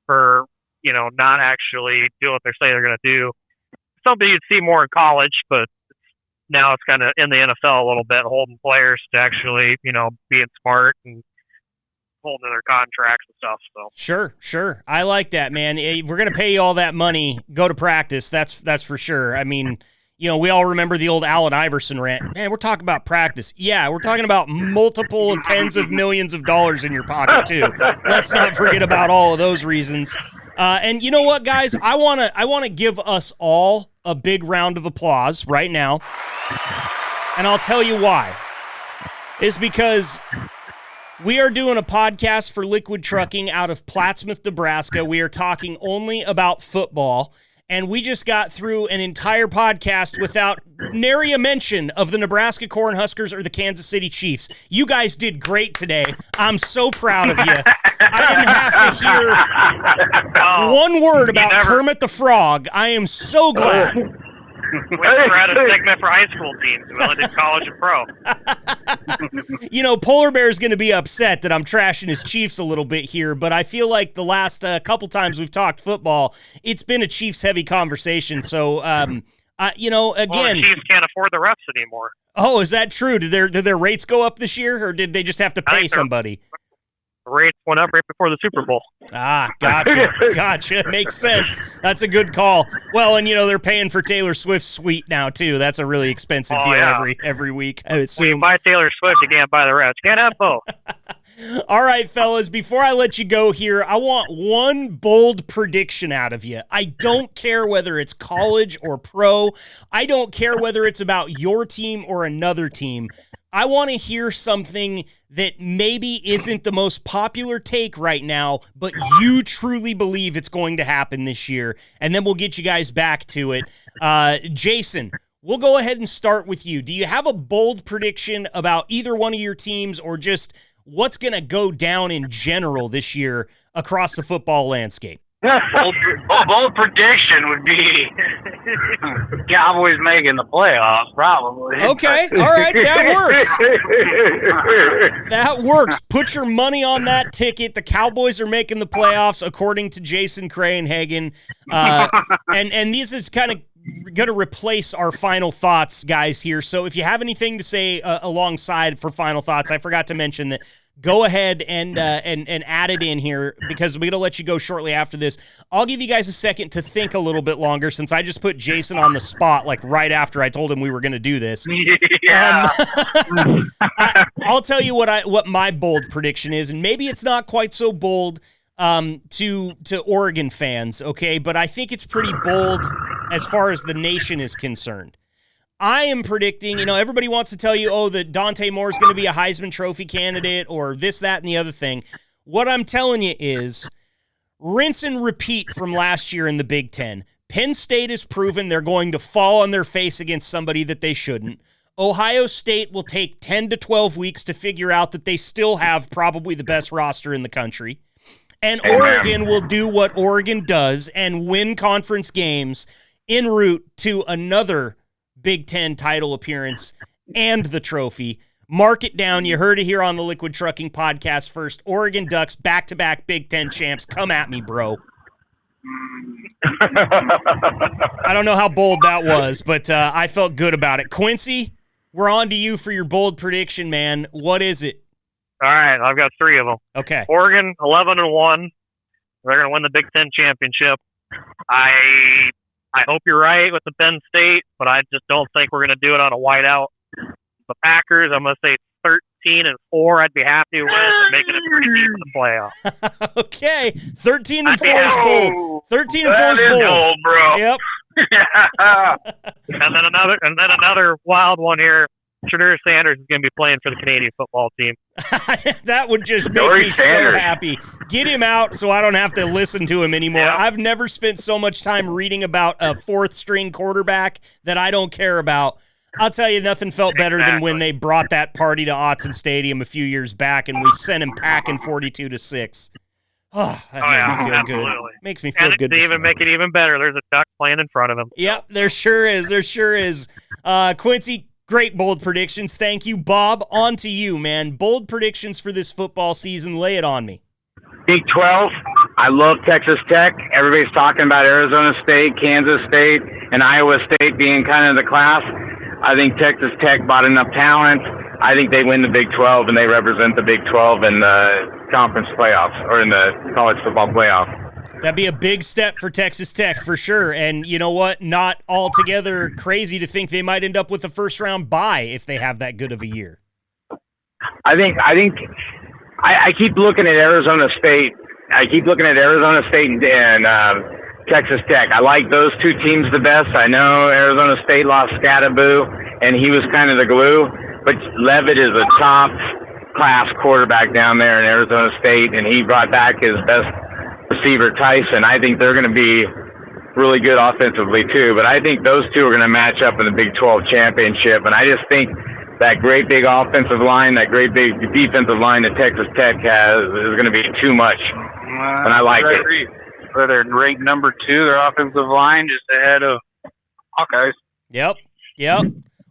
for, not actually doing what they say they're going to do. Something you'd see more in college, but now it's kind of in the NFL a little bit, holding players to actually, being smart and holding their contracts and stuff. So Sure. I like that, man. If we're going to pay you all that money, go to practice. That's for sure. I mean, we all remember the old Allen Iverson rant. Man, we're talking about practice. Yeah, we're talking about multiple and tens of millions of dollars in your pocket too. Let's not forget about all of those reasons. And you know what, guys? I want to give us all a big round of applause right now. And I'll tell you why. It's because we are doing a podcast for Liquid Trucking out of Plattsmouth, Nebraska. We are talking only about football. and we just got through an entire podcast without nary a mention of the Nebraska Cornhuskers or the Kansas City Chiefs. You guys did great today. I'm so proud of you. I didn't have to hear one word about Kermit the Frog. I am so glad. We never had a segment for high school teams. We only did college and pro. Polar Bear's going to be upset that I'm trashing his Chiefs a little bit here, but I feel like the last couple times we've talked football, it's been a Chiefs-heavy conversation. So, again, the Chiefs can't afford the refs anymore. Oh, is that true? Did their rates go up this year, or did they just have to pay somebody? The rates went up right before the Super Bowl. Ah, gotcha. Makes sense. That's a good call. Well, and they're paying for Taylor Swift's suite now too. That's a really expensive deal every week, I assume. When you buy Taylor Swift, you can't buy the rest. You can't have both. All right, fellas, before I let you go here, I want one bold prediction out of you. I don't care whether it's college or pro. I don't care whether it's about your team or another team. I want to hear something that maybe isn't the most popular take right now, but you truly believe it's going to happen this year, and then we'll get you guys back to it. Jason, we'll go ahead and start with you. Do you have a bold prediction about either one of your teams, or just what's going to go down in general this year across the football landscape? Bold prediction would be Cowboys making the playoffs, probably. Okay, all right, that works. That works. Put your money on that ticket. The Cowboys are making the playoffs, according to Jason Krayenhagen. And this is kind of going to replace our final thoughts, guys, here. So if you have anything to say alongside for final thoughts, I forgot to mention that. Go ahead and add it in here, because we're going to let you go shortly after this. I'll give you guys a second to think a little bit longer, since I just put Jason on the spot like right after I told him we were going to do this. Yeah. I'll tell you what my bold prediction is, and maybe it's not quite so bold to Oregon fans, okay? But I think it's pretty bold as far as the nation is concerned. I am predicting, everybody wants to tell you, that Dante Moore is going to be a Heisman Trophy candidate or this, that, and the other thing. What I'm telling you is rinse and repeat from last year in the Big Ten. Penn State has proven they're going to fall on their face against somebody that they shouldn't. Ohio State will take 10 to 12 weeks to figure out that they still have probably the best roster in the country. And Oregon will do what Oregon does and win conference games en route to another Big Ten title appearance and the trophy. Mark it down. You heard it here on the Liquid Trucking Podcast first. Oregon Ducks, back-to-back Big Ten champs. Come at me, bro. I don't know how bold that was, but I felt good about it. Quincy, we're on to you for your bold prediction, man. What is it? All right, I've got three of them. Okay. Oregon, 11-1. They're going to win the Big Ten championship. I hope you're right with the Penn State, but I just don't think we're going to do it on a whiteout. The Packers, I'm going to say 13-4. I'd be happy with making it pretty deep in the playoffs. Okay, 13-4 is bold. 13-4 is bold, bro. Yep. And then another wild one here. Shadur Sanders is going to be playing for the Canadian football team. That would just make me so happy. Get him out so I don't have to listen to him anymore. Yeah. I've never spent so much time reading about a fourth-string quarterback that I don't care about. I'll tell you, nothing felt better than when they brought that party to Autzen Stadium a few years back and we sent him packing 42-6. Oh, that made me feel good. Makes me feel good. To even make it even better, there's a duck playing in front of him. Yep, there sure is. Quincy, great bold predictions. Thank you. Bob, on to you, man. Bold predictions for this football season. Lay it on me. Big 12, I love Texas Tech. Everybody's talking about Arizona State, Kansas State, and Iowa State being kind of the class. I think Texas Tech bought enough talent. I think they win the Big 12, and they represent the Big 12 in the conference playoffs, or in the college football playoff. That'd be a big step for Texas Tech for sure. And you know what? Not altogether crazy to think they might end up with a first-round bye if they have that good of a year. I keep looking at Arizona State. I keep looking at Arizona State and Texas Tech. I like those two teams the best. I know Arizona State lost Scatterboo, and he was kind of the glue. But Levitt is a top-class quarterback down there in Arizona State, and he brought back his best receiver, Tyson. I think they're going to be really good offensively too. But I think those two are going to match up in the Big 12 championship. And I just think that great big offensive line, that great big defensive line that Texas Tech has is going to be too much. And I like it. They're ranked number 2, their offensive line, just ahead of Hawkeyes. Yep.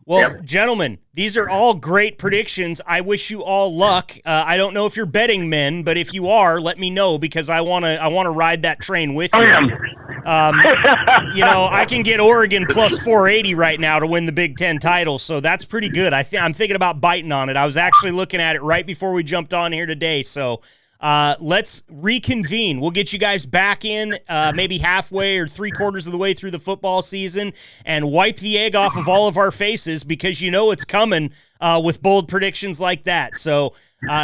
Well, gentlemen, these are all great predictions. I wish you all luck. I don't know if you're betting men, but if you are, let me know because I want to ride that train with you. I can get Oregon plus 480 right now to win the Big Ten title, so that's pretty good. I'm thinking about biting on it. I was actually looking at it right before we jumped on here today, so let's reconvene. We'll get you guys back in maybe halfway or 3/4 of the way through the football season and wipe the egg off of all of our faces because you know it's coming with bold predictions like that. So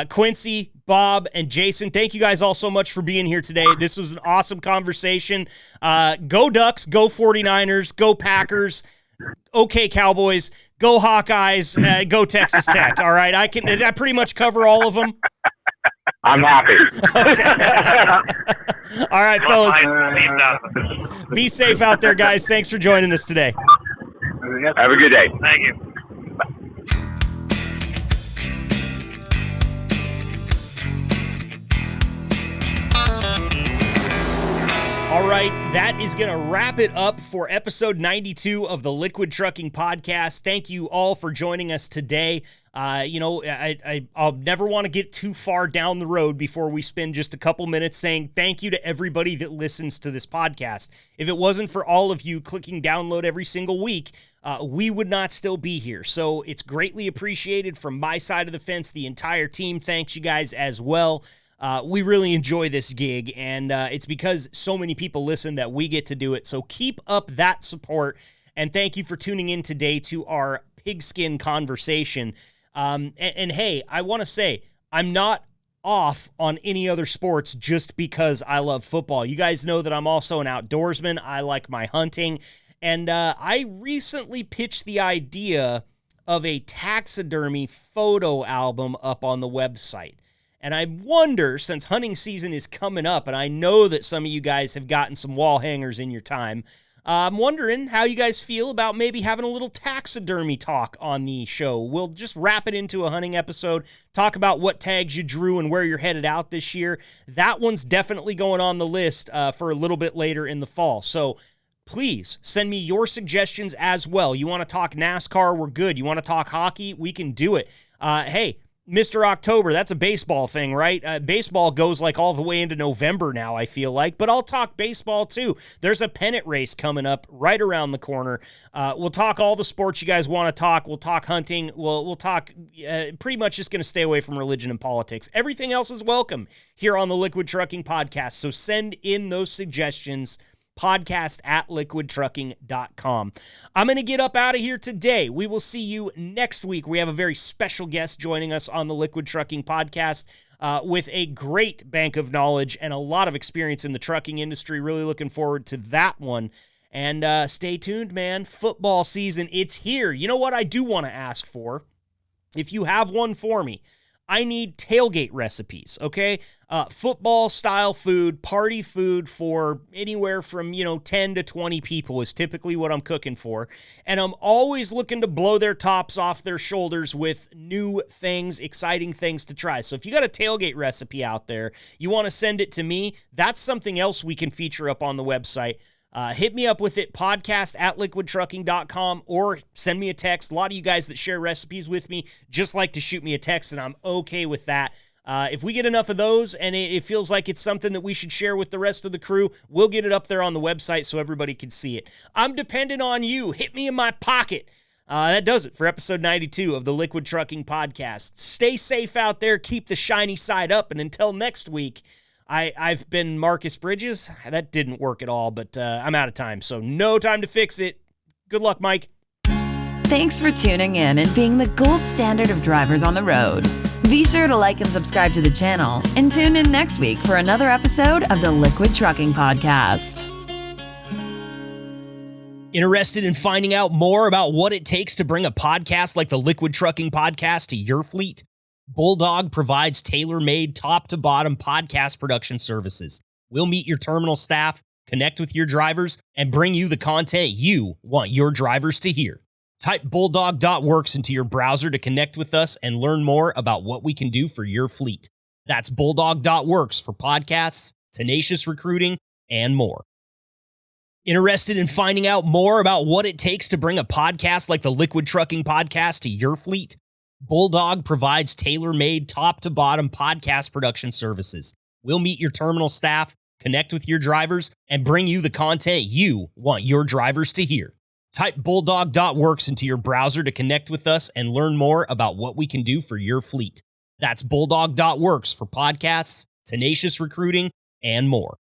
Quincy, Bob, and Jason, thank you guys all so much for being here today. This was an awesome conversation. Go Ducks, go 49ers, go Packers. Okay, Cowboys, go Hawkeyes, go Texas Tech. All right, did I pretty much cover all of them? I'm happy. All right, fellas. Be safe out there, guys. Thanks for joining us today. Have a good day. Thank you. All right, that is going to wrap it up for episode 92 of the Liquid Trucking Podcast. Thank you all for joining us today. I'll never want to get too far down the road before we spend just a couple minutes saying thank you to everybody that listens to this podcast. If it wasn't for all of you clicking download every single week, we would not still be here. So it's greatly appreciated from my side of the fence. The entire team thanks you guys as well. We really enjoy this gig, and it's because so many people listen that we get to do it. So keep up that support, and thank you for tuning in today to our pigskin conversation. And hey, I want to say I'm not off on any other sports just because I love football. You guys know that I'm also an outdoorsman. I like my hunting, and I recently pitched the idea of a taxidermy photo album up on the website. And I wonder, since hunting season is coming up, and I know that some of you guys have gotten some wall hangers in your time, I'm wondering how you guys feel about maybe having a little taxidermy talk on the show. We'll just wrap it into a hunting episode, talk about what tags you drew and where you're headed out this year. That one's definitely going on the list for a little bit later in the fall. So please send me your suggestions as well. You want to talk NASCAR? We're good. You want to talk hockey? We can do it. Hey, Mr. October, that's a baseball thing, right? Baseball goes like all the way into November now, I feel like, but I'll talk baseball too. There's a pennant race coming up right around the corner. We'll talk all the sports you guys want to talk. We'll talk hunting. We'll talk pretty much just going to stay away from religion and politics. Everything else is welcome here on the Liquid Trucking Podcast. So send in those suggestions. podcast@liquidtrucking.com. I'm going to get up out of here today. We will see you next week. We have a very special guest joining us on the Liquid Trucking Podcast with a great bank of knowledge and a lot of experience in the trucking industry. Really looking forward to that one. And stay tuned, man. Football season, it's here. You know what I do want to ask for? If you have one for me, I need tailgate recipes, okay? Football-style food, party food for anywhere from, 10 to 20 people is typically what I'm cooking for. And I'm always looking to blow their tops off their shoulders with new things, exciting things to try. So if you got a tailgate recipe out there, you want to send it to me, that's something else we can feature up on the website. Hit me up with it, podcast@liquidtrucking.com, or send me a text. A lot of you guys that share recipes with me just like to shoot me a text, and I'm okay with that. If we get enough of those and it feels like it's something that we should share with the rest of the crew, we'll get it up there on the website so everybody can see it. I'm dependent on you. Hit me in my pocket. That does it for episode 92 of the Liquid Trucking Podcast. Stay safe out there. Keep the shiny side up. And until next week, I've been Marcus Bridges. That didn't work at all, but I'm out of time, so no time to fix it. Good luck, Mike. Thanks for tuning in and being the gold standard of drivers on the road. Be sure to like and subscribe to the channel and tune in next week for another episode of the Liquid Trucking Podcast. Interested in finding out more about what it takes to bring a podcast like the Liquid Trucking Podcast to your fleet? Bulldog provides tailor-made top-to-bottom podcast production services. We'll meet your terminal staff, connect with your drivers, and bring you the content you want your drivers to hear. Type bulldog.works into your browser to connect with us and learn more about what we can do for your fleet. That's bulldog.works for podcasts, tenacious recruiting, and more. Interested in finding out more about what it takes to bring a podcast like the Liquid Trucking Podcast to your fleet? Bulldog provides tailor-made, top-to-bottom podcast production services. We'll meet your terminal staff, connect with your drivers, and bring you the content you want your drivers to hear. Type bulldog.works into your browser to connect with us and learn more about what we can do for your fleet. That's bulldog.works for podcasts, tenacious recruiting, and more.